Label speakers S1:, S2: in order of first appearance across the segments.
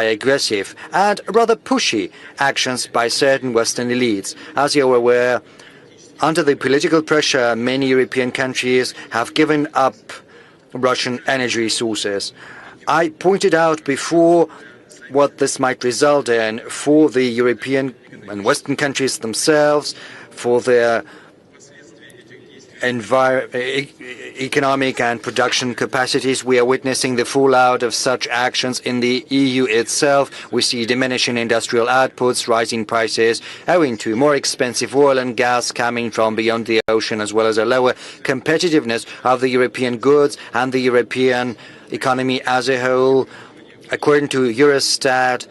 S1: aggressive and rather pushy actions by certain Western elites. As you are aware, under the political pressure, many European countries have given up Russian energy resources. I pointed out before what this might result in for the European and Western countries themselves, for their economic and production capacities. We are witnessing the fallout of such actions in the EU itself. We see diminishing industrial outputs, rising prices owing to more expensive oil and gas coming from beyond the ocean, as well as a lower competitiveness of the European goods and the European economy as a whole. According to Eurostat,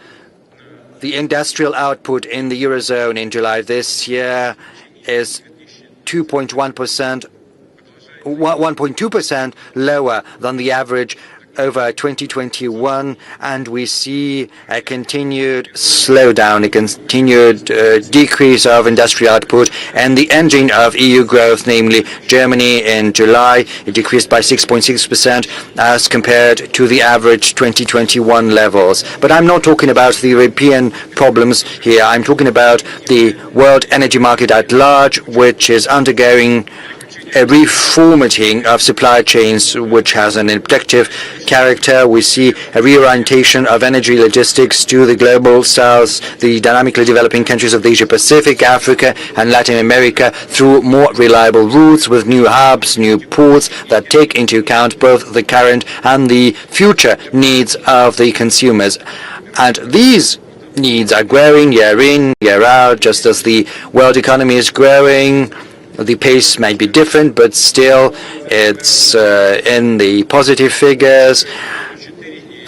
S1: the industrial output in the Eurozone in July this year is 1.2% lower than the average over 2021, and we see a continued slowdown, a continued decrease of industrial output, and the engine of EU growth, namely Germany, in July, it decreased by 6.6% as compared to the average 2021 levels. But I'm not talking about the European problems here. I'm talking about the world energy market at large, which is undergoing a reformatting of supply chains, which has an objective character. We see a reorientation of energy logistics to the global south, the dynamically developing countries of the Asia-Pacific, Africa, and Latin America through more reliable routes with new hubs, new ports that take into account both the current and the future needs of the consumers. And these needs are growing year in, year out, just as the world economy is growing. The pace might be different, but still it's in the positive figures.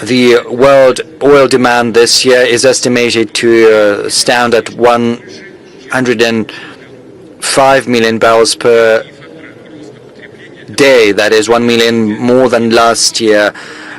S1: The world oil demand this year is estimated to stand at 105 million barrels per day. That is 1 million more than last year.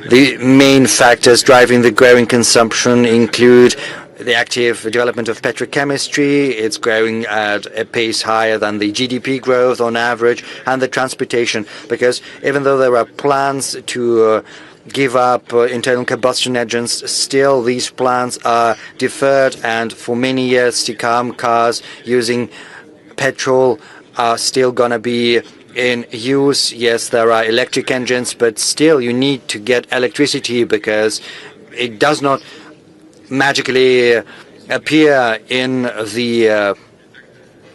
S1: The main factors driving the growing consumption include the active development of petrochemistry. It's growing at a pace higher than the GDP growth on average, and the transportation, because even though there are plans to give up internal combustion engines, still these plans are deferred, and for many years to come, cars using petrol are still going to be in use. Yes, there are electric engines, but still you need to get electricity because it does not magically appear in the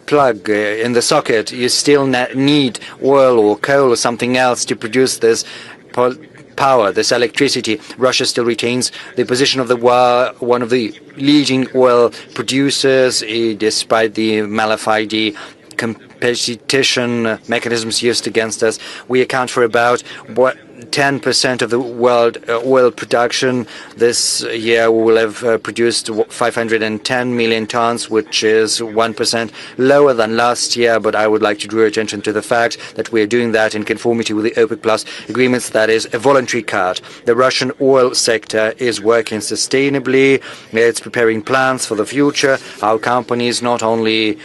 S1: plug, in the socket. You still need oil or coal or something else to produce this power, this electricity. Russia still retains the position of one of the leading oil producers, despite the malafide competition mechanisms used against us. We account for about 10% of the world oil production. This year we will have produced 510 million tons, which is 1% lower than last year. But I would like to draw attention to the fact that we are doing that in conformity with the OPEC Plus agreements. That is a voluntary cut. The Russian oil sector is working sustainably. It's preparing plans for the future. Our companies not only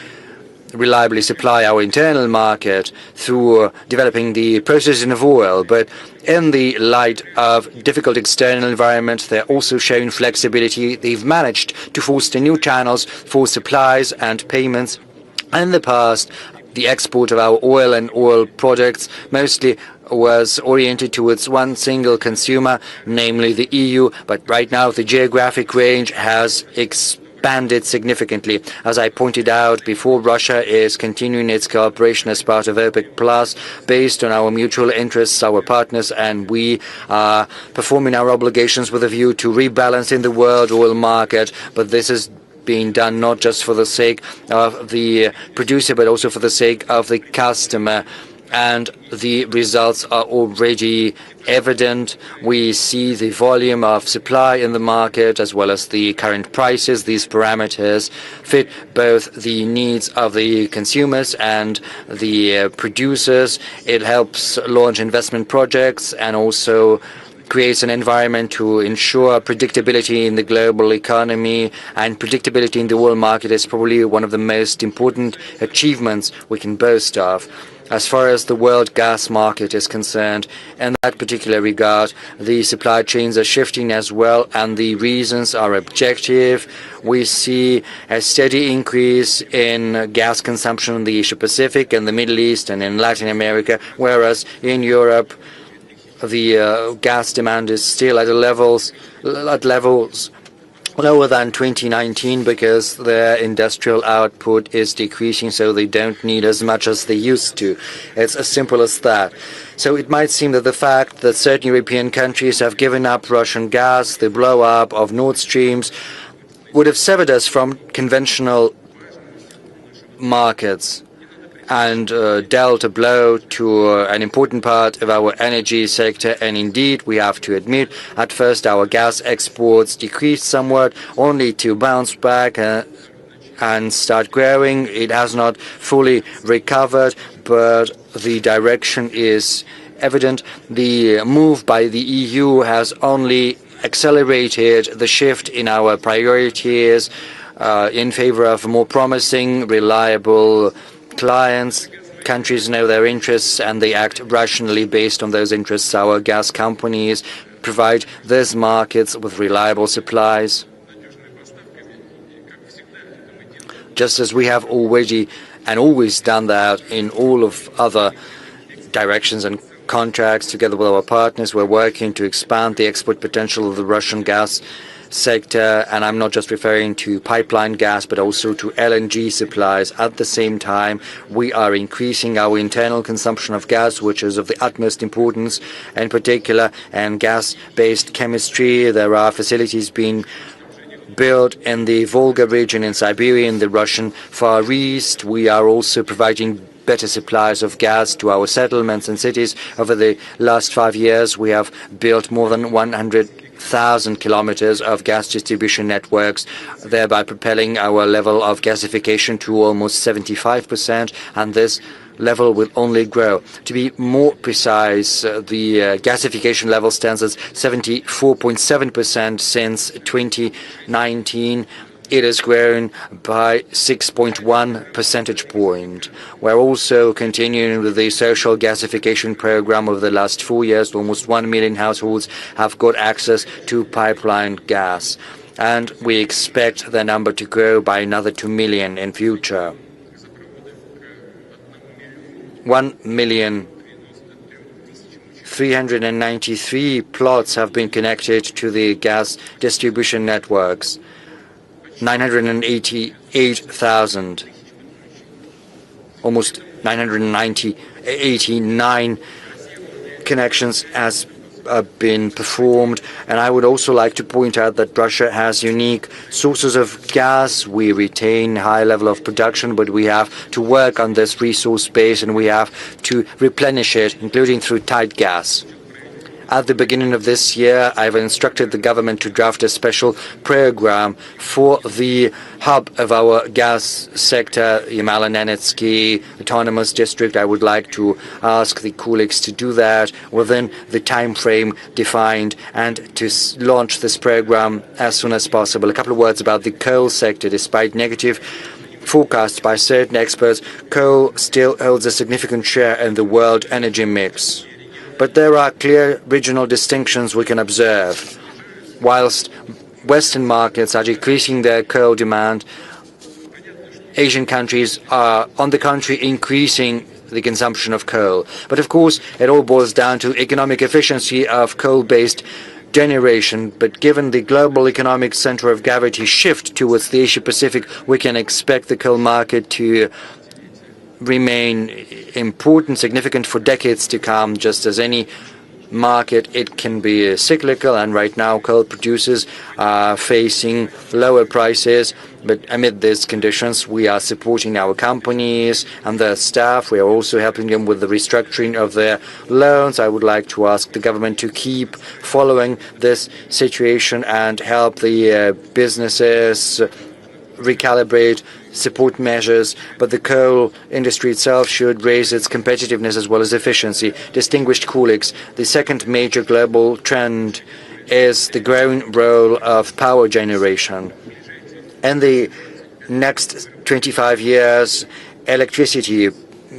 S1: reliably supply our internal market through developing the processing of oil, but in the light of difficult external environment, they're also showing flexibility. They've managed to foster new channels for supplies and payments. In the past, the export of our oil and oil products mostly was oriented towards one single consumer, namely the EU, but right now the geographic range has expanded significantly. As I pointed out before, Russia is continuing its cooperation as part of OPEC Plus based on our mutual interests, our partners, and we are performing our obligations with a view to rebalancing the world oil market. But this is being done not just for the sake of the producer, but also for the sake of the customer. And the results are already evident. We see the volume of supply in the market as well as the current prices. These parameters fit both the needs of the consumers and the producers. It helps launch investment projects and also creates an environment to ensure predictability in the global economy, and predictability in the oil market is probably one of the most important achievements we can boast of. as far as the world gas market is concerned. In that particular regard, the supply chains are shifting as well, and the reasons are objective. We see a steady increase in gas consumption in the Asia-Pacific, in the Middle East, and in Latin America, whereas in Europe, the gas demand is still at levels lower than 2019 because their industrial output is decreasing, so they don't need as much as they used to. It's as simple as that. So it might seem that the fact that certain European countries have given up Russian gas, the blow-up of Nord Streams, would have severed us from conventional markets and dealt a blow to an important part of our energy sector. And indeed, we have to admit, at first our gas exports decreased somewhat, only to bounce back and start growing. It has not fully recovered, but the direction is evident. The move by the EU has only accelerated the shift in our priorities in favor of more promising, reliable clients. Countries know their interests and they act rationally based on those interests. Our gas companies provide these markets with reliable supplies, just as we have already and always done that in all of other directions and contracts. Together with our partners, we're working to expand the export potential of the Russian gas sector, and I'm not just referring to pipeline gas, but also to LNG supplies. At the same time, we are increasing our internal consumption of gas, which is of the utmost importance, in particular in gas-based chemistry. There are facilities being built in the Volga region in Siberia, in the Russian Far East. We are also providing better supplies of gas to our settlements and cities. Over the last 5 years, we have built more than 100,000 kilometers of gas distribution networks, thereby propelling our level of gasification to almost 75%, and this level will only grow. To be more precise, the gasification level stands at 74.7% since 2019. It has grown by 6.1 percentage point. We're also continuing with the social gasification program. Over the last 4 years, almost 1 million households have got access to pipeline gas, and we expect the number to grow by another 2 million in future. 1,393,000 plots have been connected to the gas distribution networks. 988,000, almost 989 connections has been performed. And I would also like to point out that Russia has unique sources of gas. We retain high level of production, but we have to work on this resource base and we have to replenish it, including through tight gas. At the beginning of this year, I've instructed the government to draft a special program for the hub of our gas sector, N18G autonomous district. I would like to ask the colleagues to do that within the time frame defined and to launch this program as soon as possible. A couple of words about the coal sector. Despite negative forecasts by certain experts, coal still holds a significant share in the world energy mix. But there are clear regional distinctions we can observe. Whilst Western markets are decreasing their coal demand, Asian countries are, on the contrary, increasing the consumption of coal. But of course, it all boils down to economic efficiency of coal-based generation. But given the global economic center of gravity shift towards the Asia-Pacific, we can expect the coal market to remain important, significant for decades to come. Just as any market, it can be cyclical, and right now coal producers are facing lower prices. But amid these conditions, we are supporting our companies and their staff. We are also helping them with the restructuring of their loans. I would like to ask the government to keep following this situation and help the businesses recalibrate support measures, but the coal industry itself should raise its competitiveness as well as efficiency. Distinguished colleagues, the second major global trend is the growing role of power generation. In the next 25 years, electricity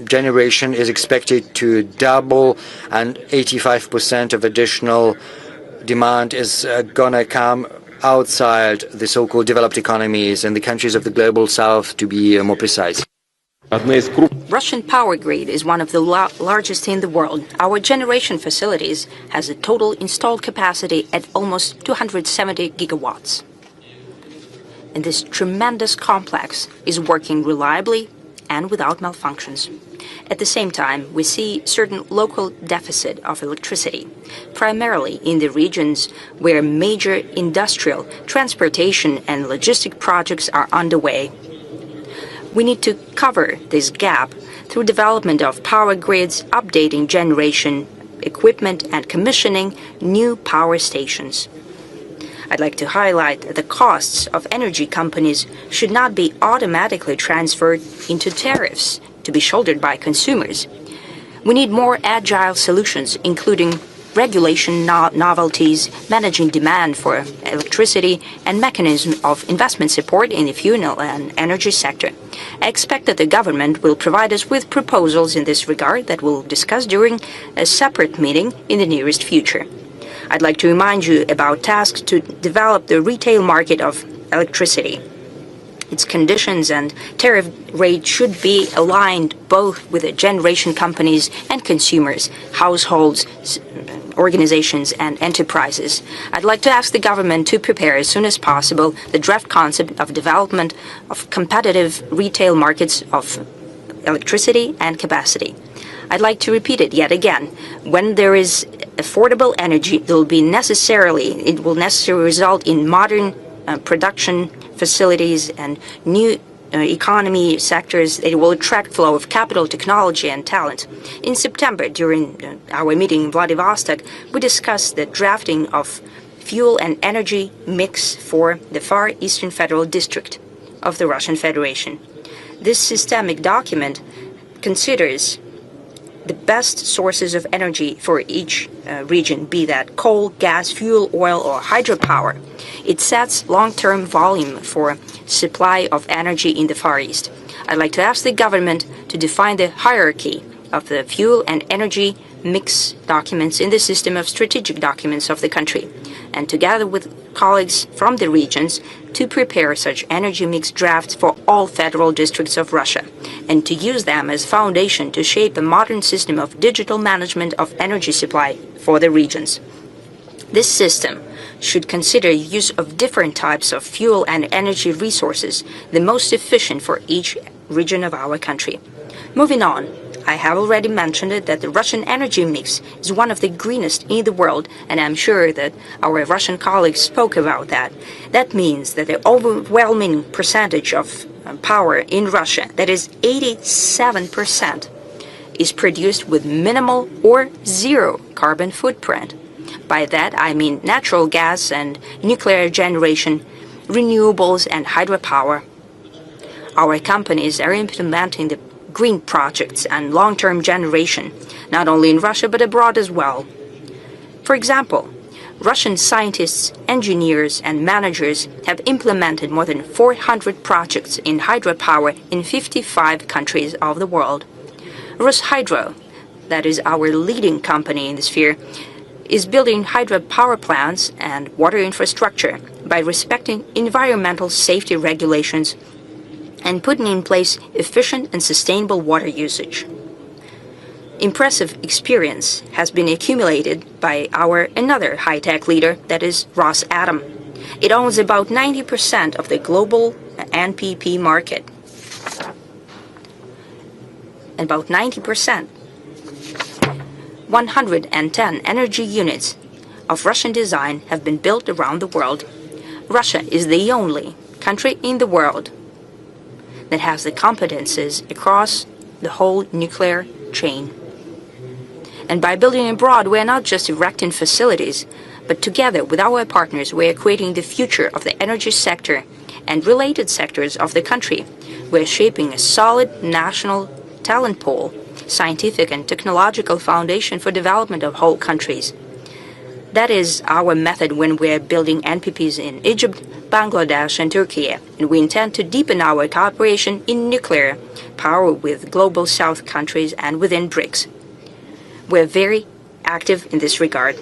S1: generation is expected to double, and 85% of additional demand is gonna come outside the so-called developed economies and the countries of the global south, to be more precise.
S2: Russian power grid is one of the largest in the world. Our generation facilities has a total installed capacity at almost 270 gigawatts. And this tremendous complex is working reliably and without malfunctions. At the same time, we see certain local deficit of electricity, primarily in the regions where major industrial, transportation and logistic projects are underway. We need to cover this gap through development of power grids, updating generation equipment and commissioning new power stations. I'd like to highlight that the costs of energy companies should not be automatically transferred into tariffs to be shouldered by consumers. We need more agile solutions, including regulation novelties, managing demand for electricity, and mechanism of investment support in the fuel and energy sector. I expect that the government will provide us with proposals in this regard that we'll discuss during a separate meeting in the nearest future. I'd like to remind you about tasks to develop the retail market of electricity. Its conditions and tariff rate should be aligned both with the generation companies and consumers, households, organizations and enterprises. I'd like to ask the government to prepare as soon as possible the draft concept of development of competitive retail markets of electricity and capacity. I'd like to repeat it yet again. When there is affordable energy, it will necessarily result in modern production facilities and new economy sectors. It will attract flow of capital, technology and talent. In September, during our meeting in Vladivostok, we discussed the drafting of fuel and energy mix for the Far Eastern Federal District of the Russian Federation. This systemic document considers the best sources of energy for each region, be that coal, gas, fuel, oil, or hydropower. It sets long-term volume for supply of energy in the Far East. I'd like to ask the government to define the hierarchy of the fuel and energy mix documents in the system of strategic documents of the country, and together with colleagues from the regions to prepare such energy mix drafts for all federal districts of Russia, and to use them as foundation to shape a modern system of digital management of energy supply for the regions. This system should consider use of different types of fuel and energy resources, the most efficient for each region of our country. Moving on, I have already mentioned it that the Russian energy mix is one of the greenest in the world, and I'm sure that our Russian colleagues spoke about that. That means that the overwhelming percentage of power in Russia, that is 87%, is produced with minimal or zero carbon footprint. By that I mean natural gas and nuclear generation, renewables and hydropower. Our companies are implementing the green projects and long-term generation, not only in Russia but abroad as well. For example, Russian scientists, engineers and managers have implemented more than 400 projects in hydropower in 55 countries of the world. Rushydro, that is our leading company in the sphere, is building hydropower plants and water infrastructure by respecting environmental safety regulations and putting in place efficient and sustainable water usage. Impressive experience has been accumulated by our another high-tech leader, that is Rosatom. It owns about 90% of the global NPP market. About 90%. 110 energy units of Russian design have been built around the world. Russia is the only country in the world that has the competences across the whole nuclear chain. And by building abroad, we are not just erecting facilities, but together with our partners, we are creating the future of the energy sector and related sectors of the country. We are shaping a solid national talent pool, scientific and technological foundation for development of whole countries. That is our method when we're building NPPs in Egypt, Bangladesh, and Turkey, and we intend to deepen our cooperation in nuclear power with Global South countries and within BRICS. We're very active in this regard.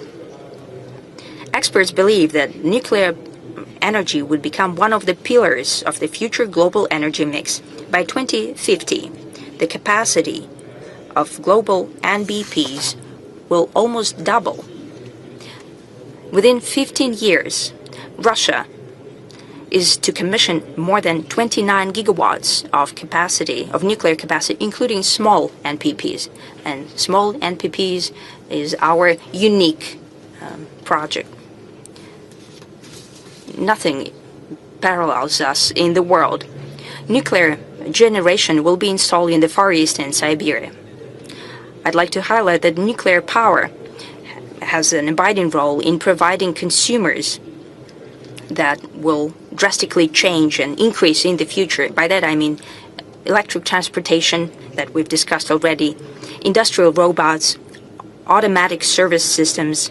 S2: Experts believe that nuclear energy would become one of the pillars of the future global energy mix. By 2050, the capacity of global NBPs will almost double. Within 15 years, Russia is to commission more than 29 gigawatts of capacity, of nuclear capacity, including small NPPs. And small NPPs is our unique project. Nothing parallels us in the world. Nuclear generation will be installed in the Far East and Siberia. I'd like to highlight that nuclear power has an abiding role in providing consumers that will drastically change and increase in the future. By that I mean electric transportation that we've discussed already, industrial robots, automatic service systems.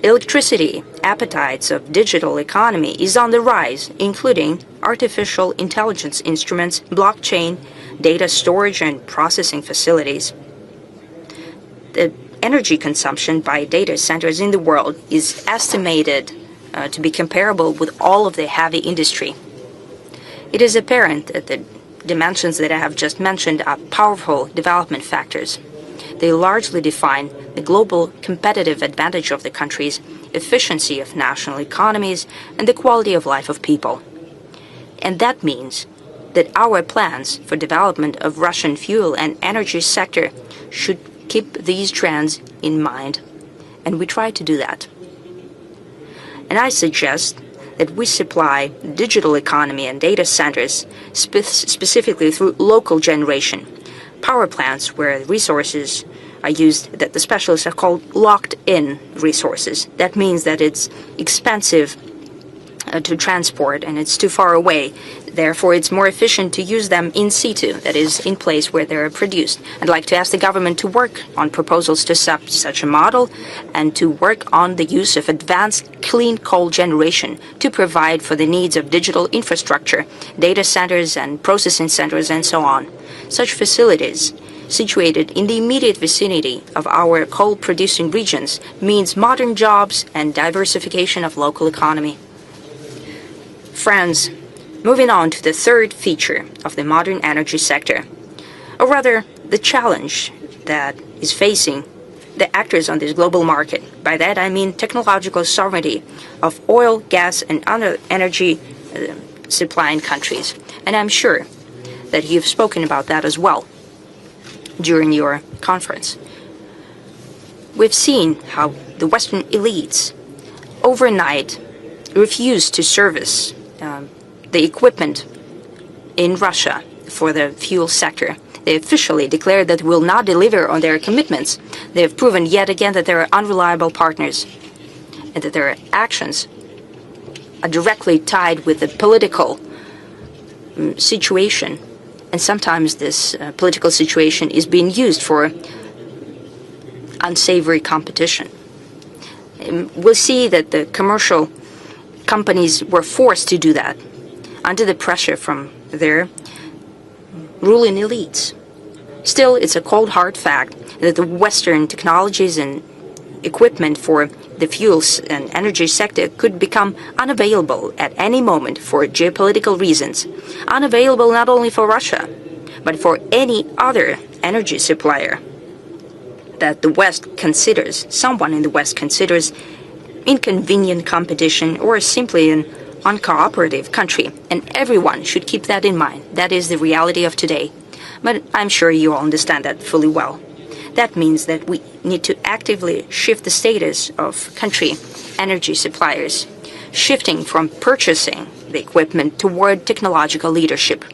S2: Electricity appetites of digital economy is on the rise, including artificial intelligence instruments, blockchain, data storage and processing facilities. The energy consumption by data centers in the world is estimated to be comparable with all of the heavy industry. It is apparent that the dimensions that I have just mentioned are powerful development factors. They largely define the global competitive advantage of the countries, efficiency of national economies, and the quality of life of people. And that means that our plans for development of Russian fuel and energy sector should keep these trends in mind, and we try to do that. And I suggest that we supply digital economy and data centers specifically through local generation, power plants where resources are used that the specialists are called locked-in resources. That means that it's expensive to transport and it's too far away. Therefore, it's more efficient to use them in situ, that is, in place where they're produced. I'd like to ask the government to work on proposals to such a model and to work on the use of advanced clean coal generation to provide for the needs of digital infrastructure, data centers and processing centers and so on. Such facilities situated in the immediate vicinity of our coal-producing regions means modern jobs and diversification of local economy. Friends, moving on to the third feature of the modern energy sector, or rather the challenge that is facing the actors on this global market. By that I mean technological sovereignty of oil, gas and other energy supplying countries. And I'm sure that you've spoken about that as well during your conference. We've seen how the Western elites overnight refused to service the equipment in Russia for the fuel sector. They officially declared that will not deliver on their commitments. They have proven yet again that they are unreliable partners and that their actions are directly tied with the political situation. And sometimes this political situation is being used for unsavory competition. We'll see that the commercial companies were forced to do that under the pressure from their ruling elites. Still, it's a cold hard fact that the Western technologies and equipment for the fuels and energy sector could become unavailable at any moment for geopolitical reasons. Unavailable not only for Russia, but for any other energy supplier that the West considers, someone in the West considers inconvenient competition or simply an uncooperative country. And everyone should keep that in mind. That is the reality of today. But I'm sure you all understand that fully well. That means that we need to actively shift the status of country energy suppliers, shifting from purchasing the equipment toward technological leadership.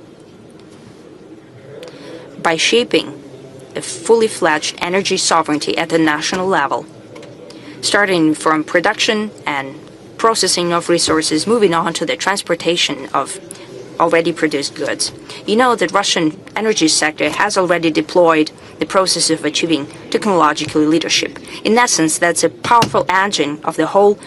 S2: By shaping a fully fledged energy sovereignty at the national level, starting from production and processing of resources, moving on to the transportation of already produced goods. You know that Russian energy sector has already deployed the process of achieving technological leadership. In essence, that's a powerful engine of the whole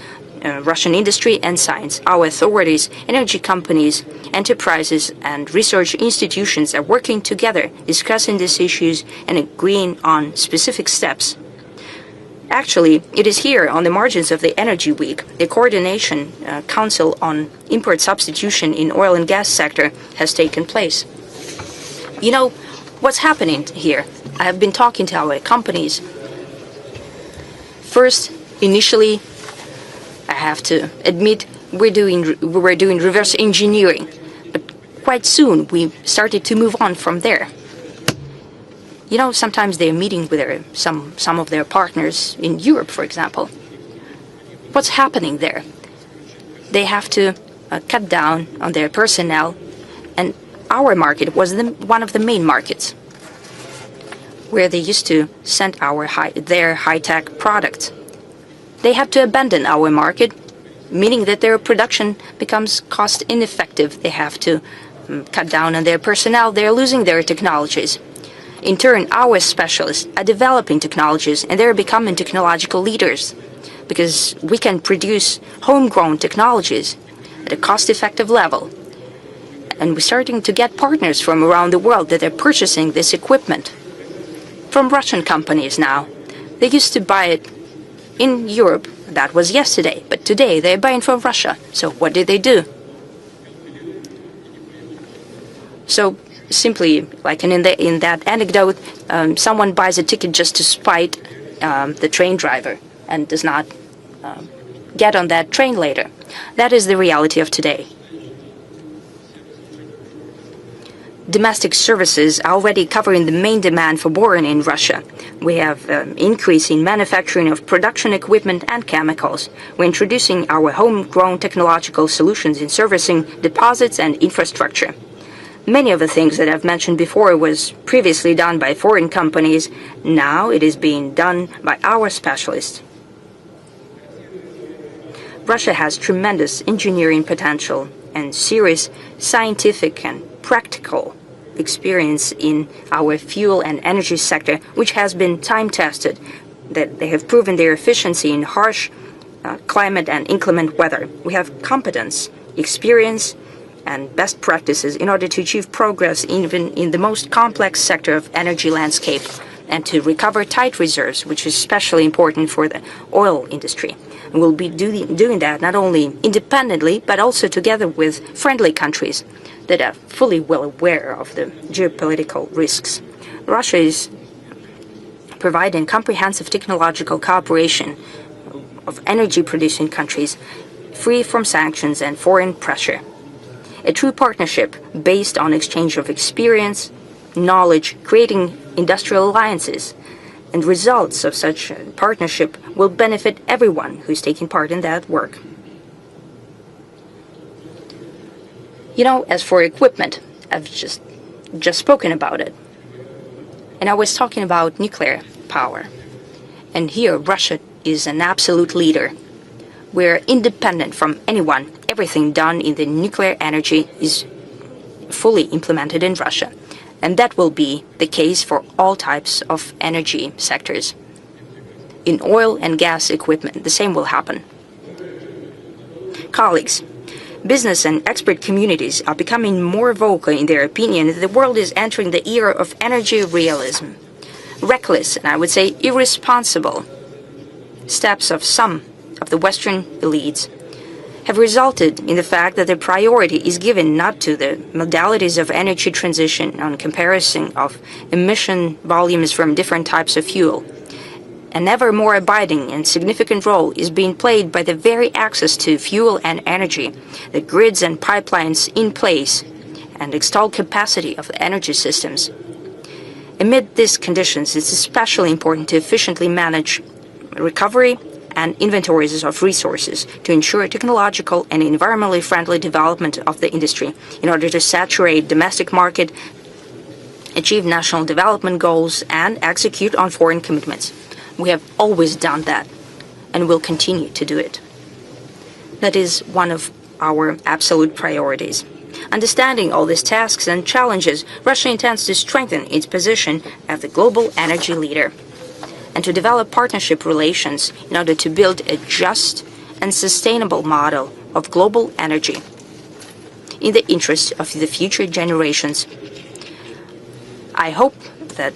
S2: Russian industry and science. Our authorities, energy companies, enterprises, and research institutions are working together, discussing these issues and agreeing on specific steps. Actually, it is here, on the margins of the Energy Week, the Coordination Council on Import Substitution in Oil and Gas sector has taken place. You know, what's happening here? I have been talking to our companies. First, initially, I have to admit, we were doing reverse engineering, but quite soon we started to move on from there. You know, sometimes they're meeting with some of their partners in Europe, for example. What's happening there? They have to cut down on their personnel, and our market was one of the main markets where they used to send their high-tech products. They have to abandon our market, meaning that their production becomes cost ineffective. They have to cut down on their personnel. They're losing their technologies. In turn, our specialists are developing technologies, and they're becoming technological leaders because we can produce homegrown technologies at a cost-effective level. And we're starting to get partners from around the world that are purchasing this equipment from Russian companies now. They used to buy it in Europe. That was yesterday, but today they're buying from Russia. So what did they do? So simply, like in that anecdote, someone buys a ticket just to spite the train driver and does not get on that train later. That is the reality of today. Domestic services are already covering the main demand for boron in Russia. We have increase in manufacturing of production equipment and chemicals. We're introducing our homegrown technological solutions in servicing deposits and infrastructure. Many of the things that I've mentioned before was previously done by foreign companies. Now it is being done by our specialists. Russia has tremendous engineering potential and serious scientific and practical experience in our fuel and energy sector, which has been time-tested, that they have proven their efficiency in harsh climate and inclement weather. We have competence, experience, and best practices in order to achieve progress even in the most complex sector of energy landscape and to recover tight reserves, which is especially important for the oil industry. And we'll be doing that not only independently, but also together with friendly countries that are fully well aware of the geopolitical risks. Russia is providing comprehensive technological cooperation of energy-producing countries free from sanctions and foreign pressure. A true partnership based on exchange of experience, knowledge, creating industrial alliances, and results of such partnership will benefit everyone who's taking part in that work. You know, as for equipment, I've just spoken about it. And I was talking about nuclear power. And here, Russia is an absolute leader. We're independent from anyone. Everything done in the nuclear energy is fully implemented in Russia. And that will be the case for all types of energy sectors. In oil and gas equipment, the same will happen. Colleagues, business and expert communities are becoming more vocal in their opinion that the world is entering the era of energy realism. Reckless, and I would say irresponsible, steps of some of the Western elites have resulted in the fact that the priority is given not to the modalities of energy transition on comparison of emission volumes from different types of fuel. An ever more abiding and significant role is being played by the very access to fuel and energy, the grids and pipelines in place, and installed capacity of the energy systems. Amid these conditions, it's especially important to efficiently manage recovery and inventories of resources to ensure technological and environmentally friendly development of the industry in order to saturate domestic market, achieve national development goals, and execute on foreign commitments. We have always done that and will continue to do it. That is one of our absolute priorities. Understanding all these tasks and challenges, Russia intends to strengthen its position as the global energy leader and to develop partnership relations in order to build a just and sustainable model of global energy in the interest of the future generations. I hope that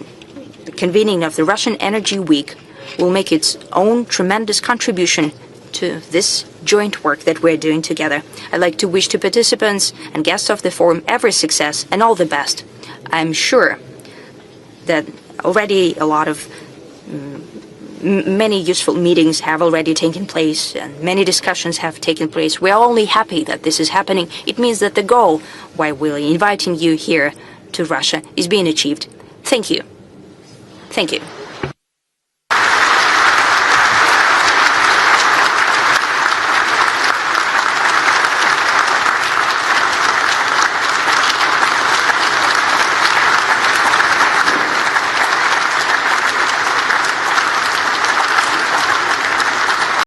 S2: the convening of the Russian Energy Week will make its own tremendous contribution to this joint work that we're doing together. I'd like to wish to participants and guests of the forum every success and all the best. I'm sure that already a lot of many useful meetings have already taken place and many discussions have taken place. We're only happy that this is happening. It means that the goal why we're inviting you here to Russia is being achieved. Thank you. Thank you.